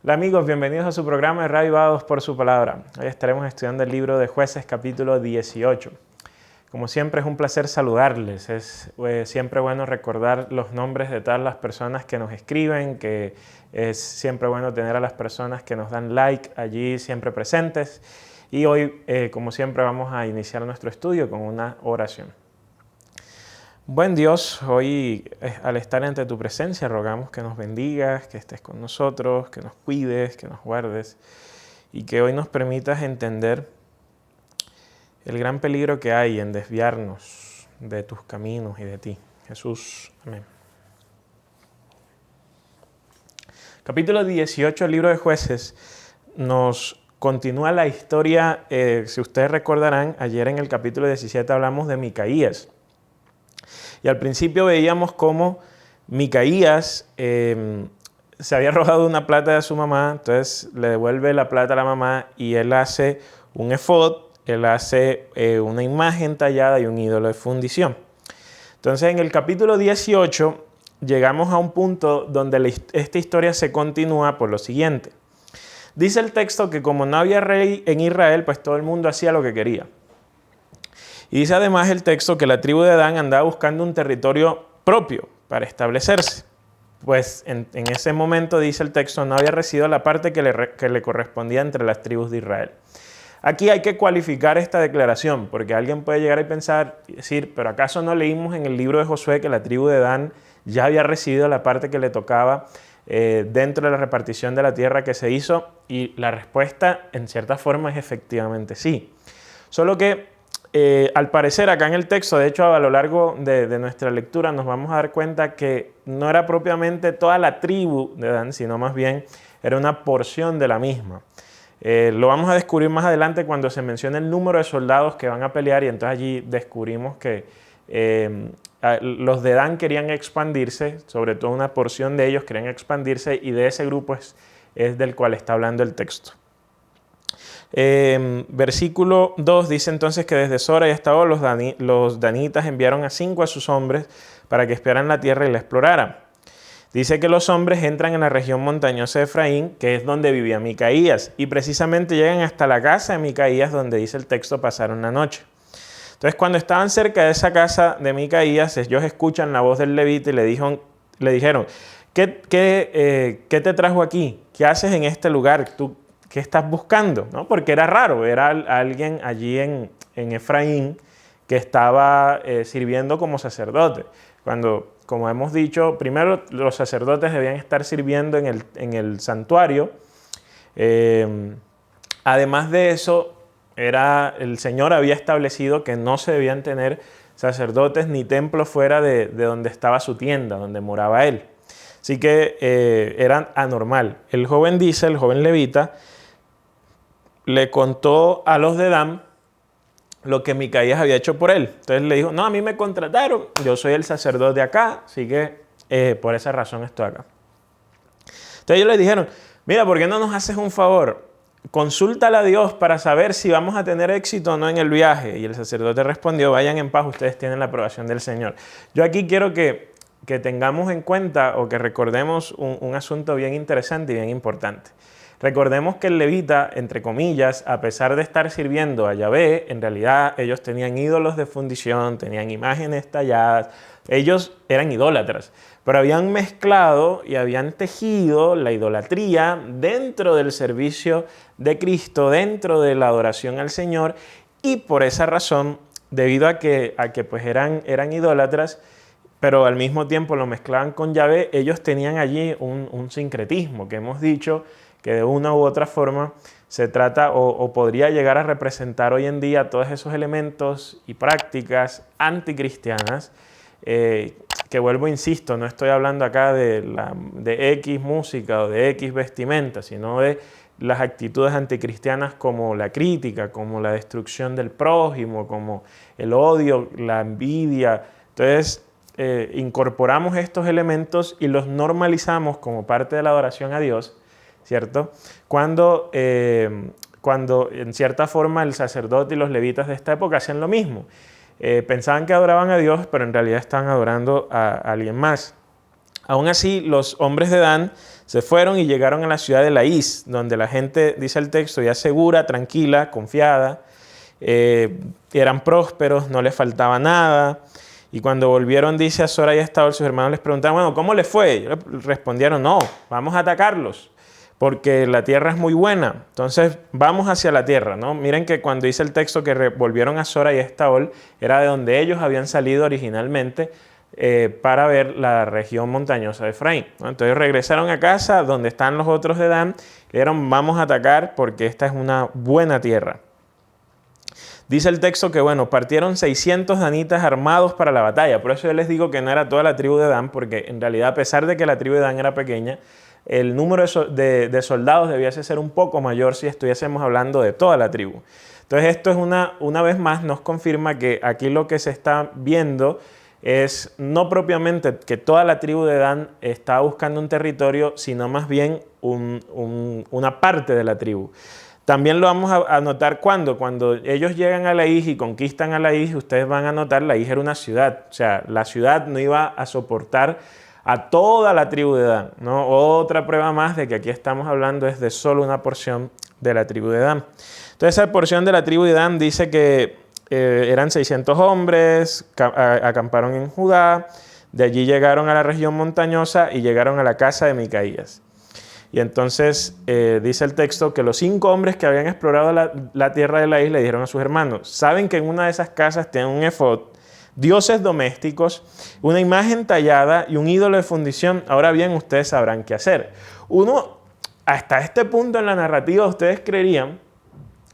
Hola amigos, bienvenidos a su programa de Reavivados por su palabra. Hoy estaremos estudiando el libro de Jueces capítulo 18. Como siempre es un placer saludarles, es siempre bueno recordar los nombres de todas las personas que nos escriben, que es siempre bueno tener a las personas que nos dan like allí siempre presentes. Y hoy, como siempre, vamos a iniciar nuestro estudio con una oración. Buen Dios, hoy al estar ante tu presencia rogamos que nos bendigas, que estés con nosotros, que nos cuides, que nos guardes y que hoy nos permitas entender el gran peligro que hay en desviarnos de tus caminos y de ti. Jesús, amén. Capítulo 18 del libro de Jueces nos continúa la historia. Si ustedes recordarán, ayer en el capítulo 17 hablamos de Micaías. Y al principio veíamos cómo Micaías se había robado una plata de su mamá, entonces le devuelve la plata a la mamá y él hace un efod, él hace una imagen tallada y un ídolo de fundición. Entonces en el capítulo 18 llegamos a un punto donde esta historia se continúa por lo siguiente. Dice el texto que como no había rey en Israel, pues todo el mundo hacía lo que quería. Y dice además el texto que la tribu de Dan andaba buscando un territorio propio para establecerse. Pues en ese momento, dice el texto, no había recibido la parte que le correspondía entre las tribus de Israel. Aquí hay que cualificar esta declaración, porque alguien puede llegar a pensar y decir, pero ¿acaso no leímos en el libro de Josué que la tribu de Dan ya había recibido la parte que le tocaba dentro de la repartición de la tierra que se hizo? Y la respuesta, en cierta forma, es efectivamente sí. Solo que al parecer acá en el texto, de hecho a lo largo de nuestra lectura nos vamos a dar cuenta que no era propiamente toda la tribu de Dan, sino más bien era una porción de la misma. Lo vamos a descubrir más adelante cuando se mencione el número de soldados que van a pelear y entonces allí descubrimos que los de Dan querían expandirse, sobre todo una porción de ellos querían expandirse y de ese grupo es del cual está hablando el texto. Versículo 2 dice entonces que desde Sora y hasta ahora los danitas enviaron a 5 de sus hombres para que espiaran la tierra y la exploraran. Dice que los hombres entran en la región montañosa de Efraín, que es donde vivía Micaías, y precisamente llegan hasta la casa de Micaías, donde dice el texto pasaron la noche. Entonces cuando estaban cerca de esa casa de Micaías, ellos escuchan la voz del levita y le dijeron, ¿qué te trajo aquí? ¿Qué haces en este lugar? ¿Qué estás buscando? ¿No? Porque era raro, era alguien allí en Efraín que estaba sirviendo como sacerdote. Cuando, como hemos dicho, primero los sacerdotes debían estar sirviendo en el santuario. Además de eso, el Señor había establecido que no se debían tener sacerdotes ni templos fuera de donde estaba su tienda, donde moraba él. Así que era anormal. El joven levita, le contó a los de Dan lo que Micaías había hecho por él. Entonces le dijo, no, a mí me contrataron, yo soy el sacerdote de acá, así que por esa razón estoy acá. Entonces ellos le dijeron, mira, ¿por qué no nos haces un favor? Consúltale a Dios para saber si vamos a tener éxito o no en el viaje. Y el sacerdote respondió, vayan en paz, ustedes tienen la aprobación del Señor. Yo aquí quiero que tengamos en cuenta o que recordemos un asunto bien interesante y bien importante. Recordemos que el levita, entre comillas, a pesar de estar sirviendo a Yahvé, en realidad ellos tenían ídolos de fundición, tenían imágenes talladas, ellos eran idólatras, pero habían mezclado y habían tejido la idolatría dentro del servicio de Cristo, dentro de la adoración al Señor, y por esa razón, debido a que pues eran idólatras, pero al mismo tiempo lo mezclaban con Yahvé, ellos tenían allí un sincretismo que hemos dicho que de una u otra forma se trata o podría llegar a representar hoy en día todos esos elementos y prácticas anticristianas, que vuelvo, insisto, no estoy hablando acá de X música o de X vestimenta, sino de las actitudes anticristianas como la crítica, como la destrucción del prójimo, como el odio, la envidia. Entonces, incorporamos estos elementos y los normalizamos como parte de la adoración a Dios, ¿cierto? Cuando en cierta forma el sacerdote y los levitas de esta época hacían lo mismo. Pensaban que adoraban a Dios, pero en realidad estaban adorando a alguien más. Aún así, los hombres de Dan se fueron y llegaron a la ciudad de Laís, donde la gente, dice el texto, ya segura, tranquila, confiada, eran prósperos, no les faltaba nada. Y cuando volvieron, dice, a Zora y a Estaol, sus hermanos les preguntaron, bueno, ¿cómo les fue? Ellos respondieron, no, vamos a atacarlos, porque la tierra es muy buena. Entonces, vamos hacia la tierra, ¿no? Miren que cuando dice el texto que volvieron a Zora y a Estaol, era de donde ellos habían salido originalmente para ver la región montañosa de Efraín, ¿no? Entonces regresaron a casa donde están los otros de Dan, y dijeron, vamos a atacar porque esta es una buena tierra. Dice el texto que, bueno, partieron 600 danitas armados para la batalla. Por eso yo les digo que no era toda la tribu de Dan, porque en realidad, a pesar de que la tribu de Dan era pequeña, el número de soldados debiese ser un poco mayor si estuviésemos hablando de toda la tribu. Entonces esto es una vez más nos confirma que aquí lo que se está viendo es no propiamente que toda la tribu de Dan está buscando un territorio, sino más bien una parte de la tribu. También lo vamos a notar cuando ellos llegan a Laís y conquistan a Laís, ustedes van a notar, Laís era una ciudad, o sea, la ciudad no iba a soportar a toda la tribu de Dan, ¿no? Otra prueba más de que aquí estamos hablando es de solo una porción de la tribu de Dan. Entonces esa porción de la tribu de Dan dice que eran 600 hombres, acamparon en Judá, de allí llegaron a la región montañosa y llegaron a la casa de Micaías. Y entonces dice el texto que los 5 hombres que habían explorado la tierra de la isla le dijeron a sus hermanos, saben que en una de esas casas tienen un efod, dioses domésticos, una imagen tallada y un ídolo de fundición. Ahora bien, ustedes sabrán qué hacer. Hasta este punto en la narrativa, ustedes creerían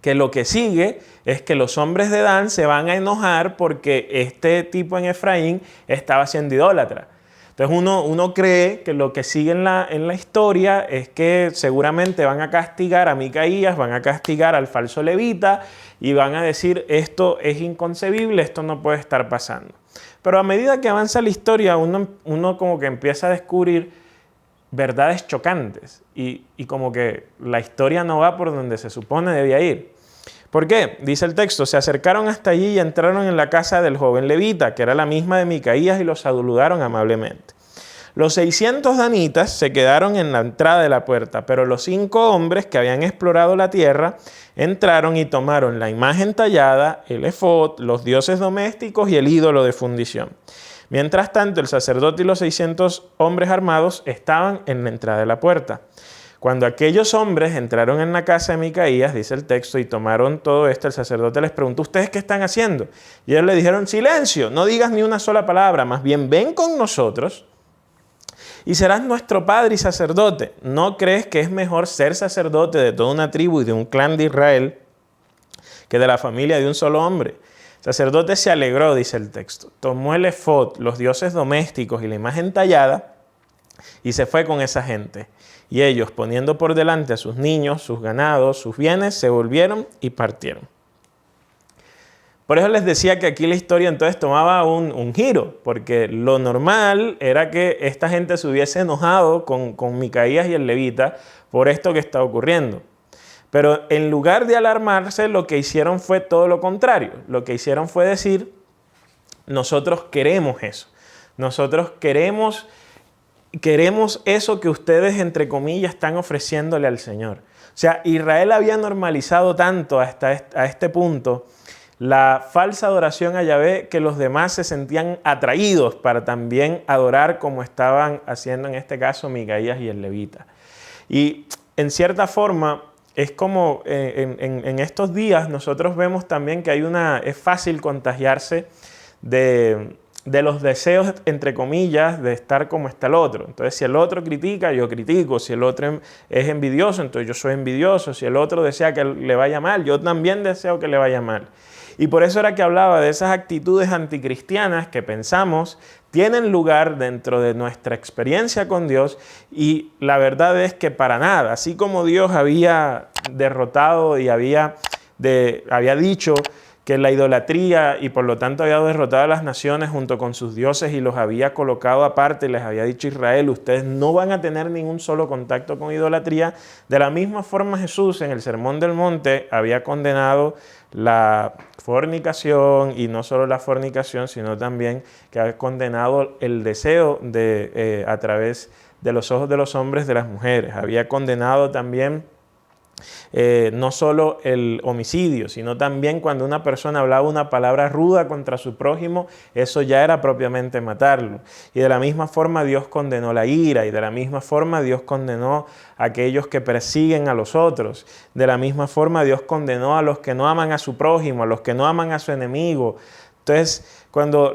que lo que sigue es que los hombres de Dan se van a enojar porque este tipo en Efraín estaba siendo idólatra. Entonces uno cree que lo que sigue en la historia es que seguramente van a castigar a Micaías, van a castigar al falso levita y van a decir esto es inconcebible, esto no puede estar pasando. Pero a medida que avanza la historia uno como que empieza a descubrir verdades chocantes y como que la historia no va por donde se supone debía ir. ¿Por qué? Dice el texto, se acercaron hasta allí y entraron en la casa del joven levita, que era la misma de Micaías, y los saludaron amablemente. Los 600 danitas se quedaron en la entrada de la puerta, pero los 5 hombres que habían explorado la tierra entraron y tomaron la imagen tallada, el efod, los dioses domésticos y el ídolo de fundición. Mientras tanto, el sacerdote y los 600 hombres armados estaban en la entrada de la puerta. Cuando aquellos hombres entraron en la casa de Micaías, dice el texto, y tomaron todo esto, el sacerdote les preguntó, ¿ustedes qué están haciendo? Y ellos le dijeron, silencio, no digas ni una sola palabra, más bien ven con nosotros y serás nuestro padre y sacerdote. ¿No crees que es mejor ser sacerdote de toda una tribu y de un clan de Israel que de la familia de un solo hombre? El sacerdote se alegró, dice el texto, tomó el efod, los dioses domésticos y la imagen tallada y se fue con esa gente. Y ellos, poniendo por delante a sus niños, sus ganados, sus bienes, se volvieron y partieron. Por eso les decía que aquí la historia entonces tomaba un giro, porque lo normal era que esta gente se hubiese enojado con Micaías y el levita por esto que está ocurriendo. Pero en lugar de alarmarse, lo que hicieron fue todo lo contrario. Lo que hicieron fue decir, nosotros queremos eso. Nosotros queremos eso que ustedes, entre comillas, están ofreciéndole al Señor. O sea, Israel había normalizado tanto hasta este punto la falsa adoración a Yahvé que los demás se sentían atraídos para también adorar como estaban haciendo en este caso Micaías y el levita. Y en cierta forma es como en estos días nosotros vemos también que es fácil contagiarse de los deseos, entre comillas, de estar como está el otro. Entonces, si el otro critica, yo critico. Si el otro es envidioso, entonces yo soy envidioso. Si el otro desea que le vaya mal, yo también deseo que le vaya mal. Y por eso era que hablaba de esas actitudes anticristianas que pensamos tienen lugar dentro de nuestra experiencia con Dios, y la verdad es que para nada. Así como Dios había derrotado y había dicho que la idolatría y por lo tanto había derrotado a las naciones junto con sus dioses y los había colocado aparte y les había dicho a Israel, ustedes no van a tener ningún solo contacto con idolatría. De la misma forma Jesús en el Sermón del Monte había condenado la fornicación y no solo la fornicación, sino también que había condenado el deseo a través de los ojos de los hombres de las mujeres. Había condenado también no solo el homicidio, sino también cuando una persona hablaba una palabra ruda contra su prójimo, eso ya era propiamente matarlo. Y de la misma forma Dios condenó la ira, y de la misma forma Dios condenó a aquellos que persiguen a los otros. De la misma forma Dios condenó a los que no aman a su prójimo, a los que no aman a su enemigo. Entonces,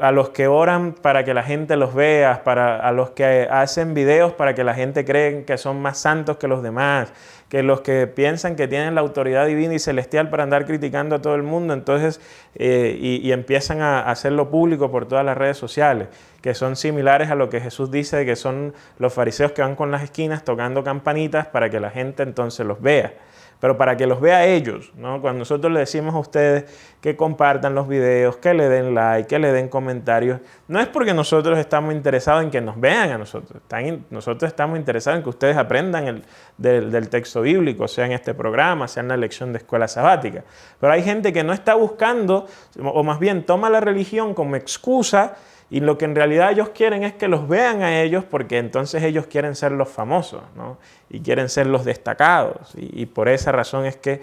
a los que oran para que la gente los vea, a los que hacen videos para que la gente cree que son más santos que los demás, que los que piensan que tienen la autoridad divina y celestial para andar criticando a todo el mundo, entonces, y empiezan a hacerlo público por todas las redes sociales, que son similares a lo que Jesús dice, que son los fariseos que van con las esquinas tocando campanitas para que la gente entonces los vea. Pero para que los vea ellos, ¿no? Cuando nosotros les decimos a ustedes que compartan los videos, que le den like, que le den comentarios, no es porque nosotros estamos interesados en que nos vean a nosotros. Nosotros estamos interesados en que ustedes aprendan del texto bíblico, sea en este programa, sea en la lección de escuela sabática. Pero hay gente que no está buscando, o más bien toma la religión como excusa, y lo que en realidad ellos quieren es que los vean a ellos, porque entonces ellos quieren ser los famosos, ¿no? Y quieren ser los destacados. Y por esa razón es que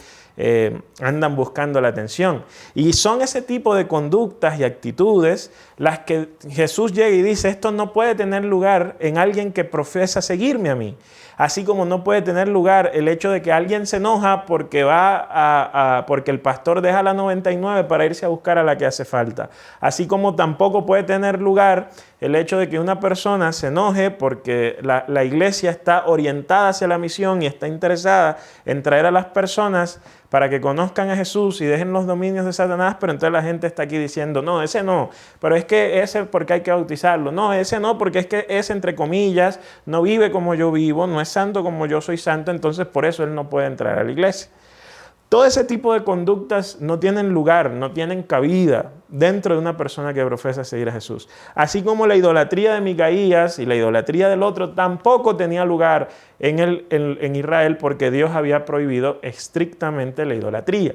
andan buscando la atención. Y son ese tipo de conductas y actitudes las que Jesús llega y dice, esto no puede tener lugar en alguien que profesa seguirme a mí. Así como no puede tener lugar el hecho de que alguien se enoja porque porque el pastor deja la 99 para irse a buscar a la que hace falta. Así como tampoco puede tener lugar el hecho de que una persona se enoje porque la iglesia está orientada hacia la misión y está interesada en traer a las personas para que conozcan a Jesús y dejen los dominios de Satanás, pero entonces la gente está aquí diciendo, no, ese no, pero es que ese porque hay que bautizarlo, no, ese no, porque es que ese, entre comillas, no vive como yo vivo, no es santo como yo soy santo, entonces por eso él no puede entrar a la iglesia. Todo ese tipo de conductas no tienen lugar, no tienen cabida dentro de una persona que profesa seguir a Jesús. Así como la idolatría de Micaías y la idolatría del otro tampoco tenía lugar en Israel, porque Dios había prohibido estrictamente la idolatría.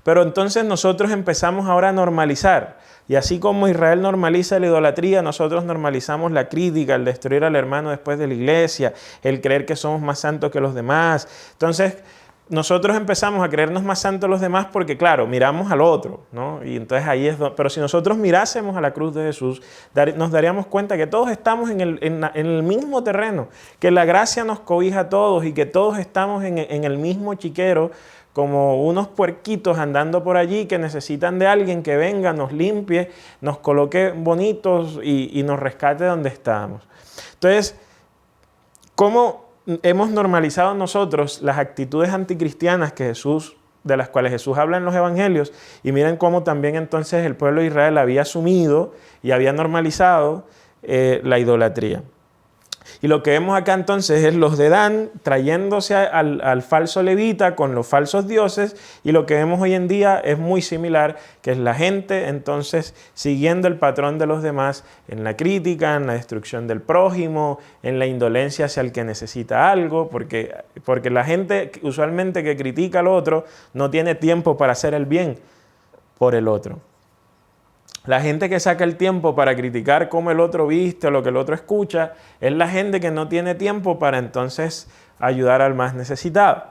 Pero entonces nosotros empezamos ahora a normalizar. Y así como Israel normaliza la idolatría, nosotros normalizamos la crítica, el destruir al hermano después de la iglesia, el creer que somos más santos que los demás. Entonces, nosotros empezamos a creernos más santos los demás porque, claro, miramos al otro, ¿no? Y entonces ahí es pero si nosotros mirásemos a la cruz de Jesús, nos daríamos cuenta que todos estamos en el mismo terreno, que la gracia nos cobija a todos y que todos estamos en el mismo chiquero, como unos puerquitos andando por allí que necesitan de alguien que venga, nos limpie, nos coloque bonitos y nos rescate donde estamos. Entonces, ¿cómo hemos normalizado nosotros las actitudes anticristianas de las cuales Jesús habla en los evangelios? Y miren cómo también entonces el pueblo de Israel había asumido y había normalizado la idolatría. Y lo que vemos acá entonces es los de Dan trayéndose al falso levita con los falsos dioses, y lo que vemos hoy en día es muy similar, que es la gente entonces siguiendo el patrón de los demás en la crítica, en la destrucción del prójimo, en la indolencia hacia el que necesita algo, porque la gente usualmente que critica al otro no tiene tiempo para hacer el bien por el otro. La gente que saca el tiempo para criticar cómo el otro viste o lo que el otro escucha, es la gente que no tiene tiempo para entonces ayudar al más necesitado.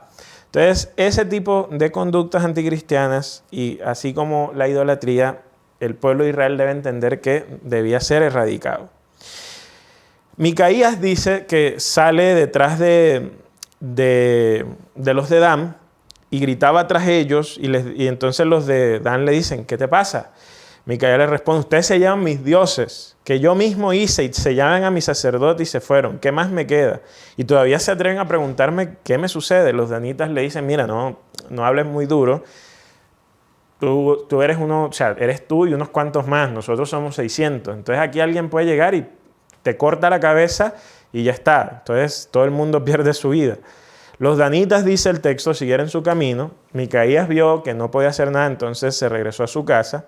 Entonces, ese tipo de conductas anticristianas y así como la idolatría, el pueblo de Israel debe entender que debía ser erradicado. Micaías dice que sale detrás de los de Dan y gritaba tras ellos, y entonces los de Dan le dicen, ¿qué te pasa? Micaías le responde, ustedes se llaman mis dioses, que yo mismo hice, y se llaman a mis sacerdotes y se fueron. ¿Qué más me queda? Y todavía se atreven a preguntarme qué me sucede. Los danitas le dicen, mira, no hables muy duro. Tú eres uno, o sea, eres tú y unos cuantos más. Nosotros somos 600. Entonces aquí alguien puede llegar y te corta la cabeza y ya está. Entonces todo el mundo pierde su vida. Los danitas, dice el texto, siguieron su camino. Micaías vio que no podía hacer nada, entonces se regresó a su casa.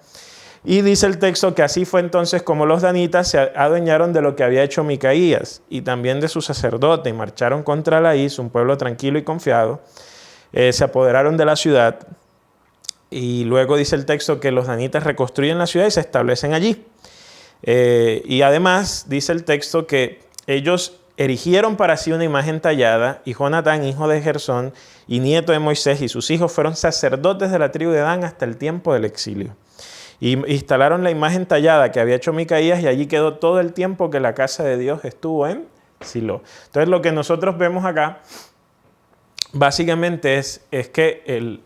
Y dice el texto que así fue entonces como los danitas se adueñaron de lo que había hecho Micaías y también de su sacerdote y marcharon contra Laís, un pueblo tranquilo y confiado. Se apoderaron de la ciudad y luego dice el texto que los danitas reconstruyen la ciudad y se establecen allí. Y además dice el texto que ellos erigieron para sí una imagen tallada y Jonatán, hijo de Gersón y nieto de Moisés y sus hijos fueron sacerdotes de la tribu de Dan hasta el tiempo del exilio. Y instalaron la imagen tallada que había hecho Micaías y allí quedó todo el tiempo que la casa de Dios estuvo en Silo. Entonces lo que nosotros vemos acá básicamente es que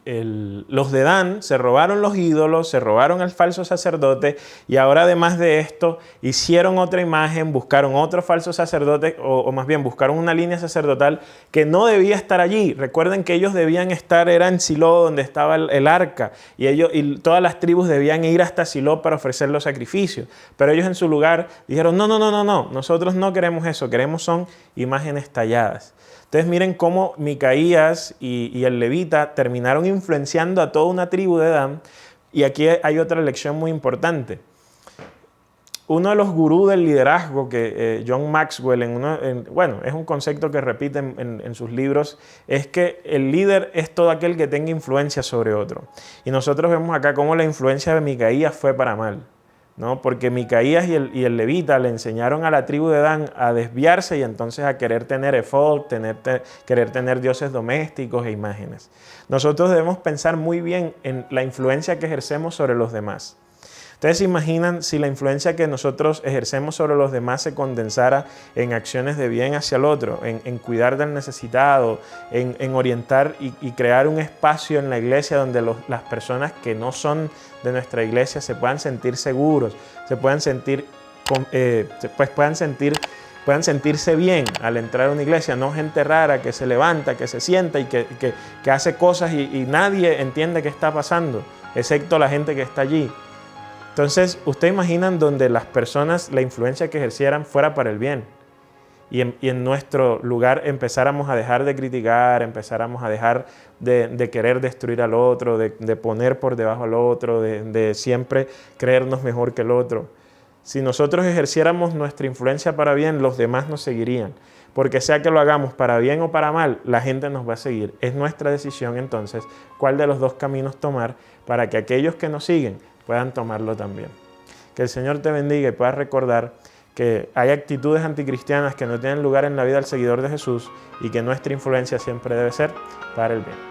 los de Dan se robaron los ídolos, se robaron al falso sacerdote y ahora además de esto hicieron otra imagen, buscaron otro falso sacerdote o más bien buscaron una línea sacerdotal que no debía estar allí. Recuerden que ellos debían estar, era en Silo donde estaba el arca y todas las tribus debían ir hasta Silo para ofrecer los sacrificios. Pero ellos en su lugar dijeron no, nosotros no queremos eso, queremos son imágenes talladas. Entonces miren cómo Micaías y el levita terminaron influenciando a toda una tribu de Dan. Y aquí hay otra lección muy importante. Uno de los gurús del liderazgo, que John Maxwell, es un concepto que repite en sus libros, es que el líder es todo aquel que tenga influencia sobre otro. Y nosotros vemos acá cómo la influencia de Micaías fue para mal, ¿no? Porque Micaías y el levita le enseñaron a la tribu de Dan a desviarse y entonces a querer tener efod, querer tener dioses domésticos e imágenes. Nosotros debemos pensar muy bien en la influencia que ejercemos sobre los demás. ¿Ustedes se imaginan si la influencia que nosotros ejercemos sobre los demás se condensara en acciones de bien hacia el otro, en cuidar del necesitado, en orientar y crear un espacio en la iglesia donde las personas que no son de nuestra iglesia se puedan sentir seguros, puedan sentirse bien al entrar a una iglesia, no gente rara que se levanta, que se sienta y que hace cosas y nadie entiende qué está pasando, excepto la gente que está allí? Entonces, ¿ustedes imaginan donde las personas, la influencia que ejercieran fuera para el bien? Y en nuestro lugar empezáramos a dejar de criticar, empezáramos a dejar de querer destruir al otro, de poner por debajo al otro, de siempre creernos mejor que el otro. Si nosotros ejerciéramos nuestra influencia para bien, los demás nos seguirían. Porque sea que lo hagamos para bien o para mal, la gente nos va a seguir. Es nuestra decisión entonces cuál de los dos caminos tomar para que aquellos que nos siguen puedan tomarlo también. Que el Señor te bendiga y puedas recordar que hay actitudes anticristianas que no tienen lugar en la vida del seguidor de Jesús y que nuestra influencia siempre debe ser para el bien.